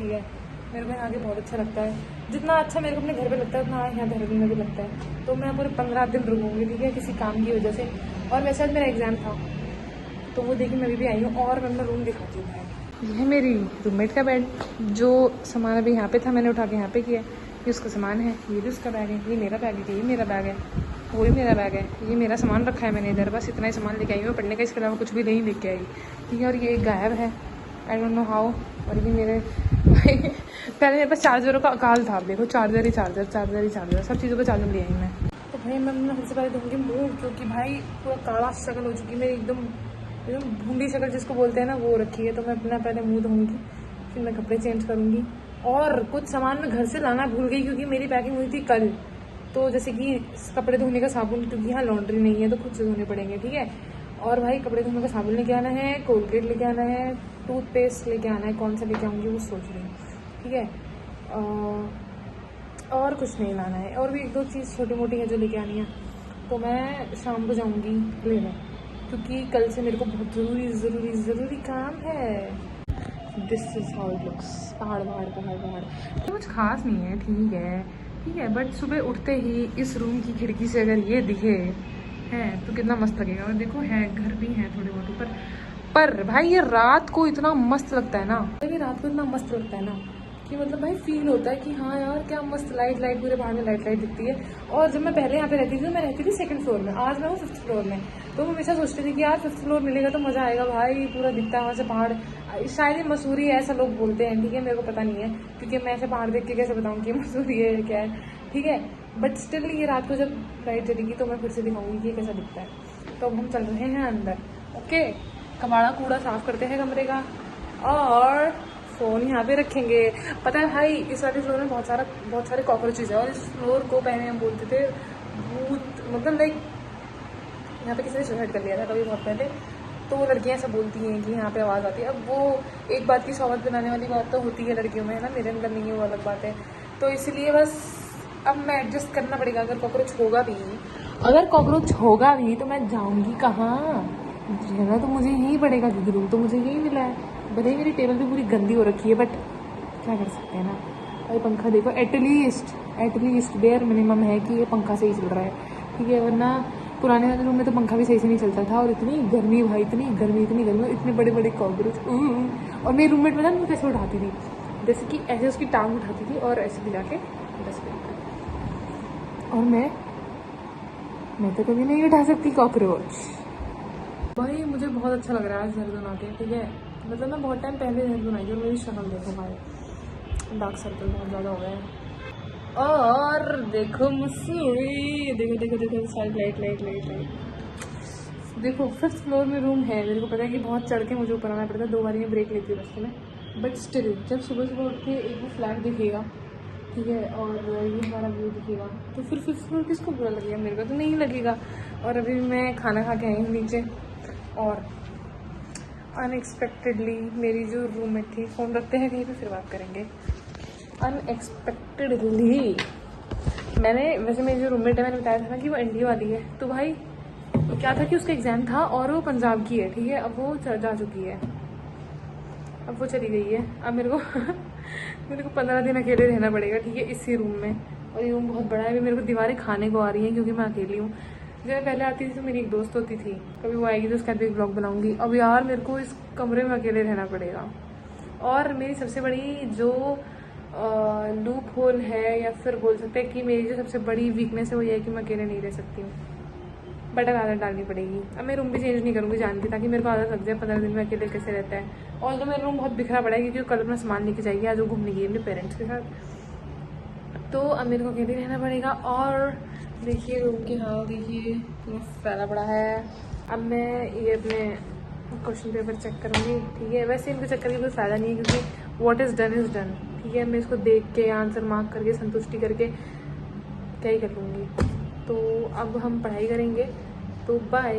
ठीक है, मेरे को यहाँ के बहुत अच्छा लगता है। जितना अच्छा मेरे को अपने घर पे लगता है उतना यहाँ देहरादून में भी लगता है। तो मैं पूरे 15 दिन रुकूंगी, ठीक है, किसी काम की वजह से। और वैसे आज मेरा एग्ज़ाम था तो वो देखिए मैं भी आई हूँ। और मैं अपना रूम दिखाती हूँ भाई। ये है मेरी रूममेट का बेड। जो सामान अभी यहाँ पे था मैंने उठा के यहाँ पे किया। ये उसका सामान है, ये भी उसका बैग है, ये मेरा बैग है, ये मेरा बैग है, वो भी मेरा बैग है। ये मेरा सामान रखा है मैंने इधर, बस इतना ही सामान लेके आई हूँ पढ़ने का, इसके अलावा कुछ भी नहीं लेके आई, ठीक है। और ये एक गायब है, आई डोंट नो हाउ। और ये मेरे भाई पहले मेरे पास चार्जरों का अकाल था, देखो चार्जर ही चार्जर, चार्जर ही चार्जर, सब चीज़ों पर चार्जर ले आई मैं। तो भाई मैं अपना सबसे पहले दूँगी मुँह, क्योंकि भाई पूरा काला शक्ल हो चुकी है मेरी, एकदम एकदम भूंडी शक्ल जिसको बोलते हैं ना वो रखी है। तो मैं अपना पहले मुँह धोऊंगी, फिर मैं कपड़े चेंज करूँगी। और कुछ सामान मैं घर से लाना भूल गई, क्योंकि मेरी पैकिंग हुई थी कल। तो जैसे कि कपड़े धोने का साबुन, क्योंकि यहाँ लॉन्ड्री नहीं है तो खुद से धोने पड़ेंगे, ठीक है। और भाई कपड़े धोने का साबुन लेके आना है, कोलगेट लेके आना है, टूथपेस्ट लेके आना है। कौन सा लेके आऊँगी वो सोच रही हूँ, ठीक है। और कुछ नहीं लाना है, और भी एक दो चीज़ छोटी मोटी है जो लेके आनी है। तो मैं शाम को जाऊँगी लेने, क्योंकि कल से मेरे को बहुत ज़रूरी काम है। This is how it looks. पहाड़ पहाड़ पहाड़ पहाड़, तो कुछ खास नहीं है, ठीक है। बट सुबह उठते ही इस रूम की खिड़की से अगर ये दिखे हैं तो कितना मस्त लगेगा। और देखो है, घर भी हैं थोड़े बहुत ऊपर। पर भाई ये रात को इतना मस्त लगता है ना, ये रात को इतना मस्त लगता है ना कि मतलब भाई फील होता है कि हाँ यार क्या मस्त लाइट पूरे पहाड़ में लाइट दिखती है। और जब मैं पहले यहाँ पे रहती थी तो मैं रहती थी 2nd फ्लोर में, आज मैं हूँ 5th फ्लोर में। तो मैं हमेशा सोचती थी कि यार 5th फ्लोर मिलेगा तो मज़ा आएगा भाई, पूरा दिखता है वहाँ से पहाड़। शायद ये मसूरी है ऐसा लोग बोलते हैं, ठीक है, मेरे को पता नहीं है, क्योंकि मैं ऐसे पहाड़ देख के कैसे बताऊँ कि मसूरी है क्या है, ठीक है। बट स्टिल ये रात को जब लाइट चलेगी तो मैं फिर से दिखाऊंगी कि ये कैसा दिखता है। तो अब हम चल रहे हैं अंदर, ओके। कबाड़ा कूड़ा साफ करते हैं कमरे का, और फ़ोन यहाँ पे रखेंगे। पता है भाई इस वाले फ्लोर में बहुत सारे कॉकरोचेज है। और इस फ्लोर को पहले हम बोलते थे भूत, मतलब लाइक यहाँ पे किसी ने सुसाइड कर लिया था कभी बहुत पहले। तो लड़कियाँ ऐसा बोलती हैं कि यहाँ पे आवाज़ आती है। अब वो एक बात की सोबत बनाने वाली बात तो होती है लड़कियों में, है ना, मेरे अंदर नहीं है, वो अलग बात है। तो इसलिए बस अब मैं एडजस्ट करना पड़ेगा। अगर कॉकरोच होगा भी तो मैं जाऊँगी कहाँ, रहना तो मुझे यहीं पड़ेगा, क्योंकि रूम तो मुझे यहीं मिला है। भले ही मेरी टेबल भी पूरी गंदी हो रखी है, बट क्या कर सकते हैं ना। और पंखा देखो, एटलीस्ट बेयर मिनिमम है कि ये पंखा सही चल रहा है, ठीक है। वरना पुराने वाले रूम में तो पंखा भी सही से नहीं चलता था। और इतनी गर्मी भाई, इतनी गर्मी, इतने बड़े कॉकरोच। और मेरी रूममेट पता नहीं कैसे उठाती थी, जैसे कि ऐसे उसकी टांग उठाती थी और ऐसे भी जाके डस्टबिन पर। और मैं तो कभी नहीं उठा सकती कॉकरोच। भाई मुझे बहुत अच्छा लग रहा है आज देहरादून आके, ठीक है। मतलब मैं बहुत टाइम पहले देहरादून आई थी, और मेरी शक्ल देखो भाई, डार्क सर्कल बहुत ज़्यादा हो गए हैं। और देखो मसूरी, देखो साइड लाइट। देखो 5th फ्लोर में रूम है। मेरे को पता है कि बहुत चढ़ के मुझे ऊपर आना पड़ता है, 2 बारी में ब्रेक लेती हूँ रास्ते में। बट स्टिल जब सुबह उठ के एक वो फ्लैग दिखेगा, ठीक है, और ये हमारा व्यू दिखेगा, तो फिर 5th फ्लोर किसको बुरा लगेगा, मेरे को तो नहीं लगेगा। और अभी मैं खाना खा के आई हूँ नीचे, और अनएक्सपेक्टेडली मेरी जो रूममेट थी, फ़ोन रखते हैं कहीं पे फिर बात करेंगे। अनएक्सपेक्टेडली वैसे मेरी जो रूममेट है, मैंने बताया था ना कि वो एनडीए वाली है। तो भाई क्या था कि उसका एग्ज़ाम था और वो पंजाब की है, ठीक है। अब वो जा चुकी है, अब वो चली गई है। अब मेरे को 15 दिन अकेले रहना पड़ेगा, ठीक है, इसी रूम में। और ये रूम बहुत बड़ा है, अभी मेरे को दीवारें खाने को आ रही हैं क्योंकि मैं अकेली हूँ। जब मैं पहले आती थी तो मेरी एक दोस्त होती थी, कभी वो आएगी तो उसके साथ एक ब्लॉग बनाऊंगी। अब यार मेरे को इस कमरे में अकेले रहना पड़ेगा। और मेरी सबसे बड़ी जो लूप होल है, या फिर बोल सकते हैं कि मेरी जो सबसे बड़ी वीकनेस है, वो ये है कि मैं अकेले नहीं रह सकती हूँ। बट अब आदत डालनी पड़ेगी। अब मैं रूम भी चेंज नहीं करूँगी जान के, ताकि मेरे को आदत लग जाए 15 दिन में अकेले कैसे रहता है। और तो मेरा रूम बहुत बिखरा पड़ा है, क्योंकि कल अपना सामान लेके जाएगी, आज वो घूमने गई अपने पेरेंट्स के साथ। तो अब मेरे को अकेले रहना पड़ेगा। और देखिए रूम के हाल, देखिए पूरा फैला पड़ा है। अब मैं ये अपने क्वेश्चन पेपर चेक करूँगी, ठीक है। वैसे इनको चेक करके कोई फ़ायदा नहीं है, क्योंकि what is done is done, ठीक है। मैं इसको देख के आंसर मार्क करके संतुष्टि करके क्या ही कर लूँगी। तो अब हम पढ़ाई करेंगे, तो बाय।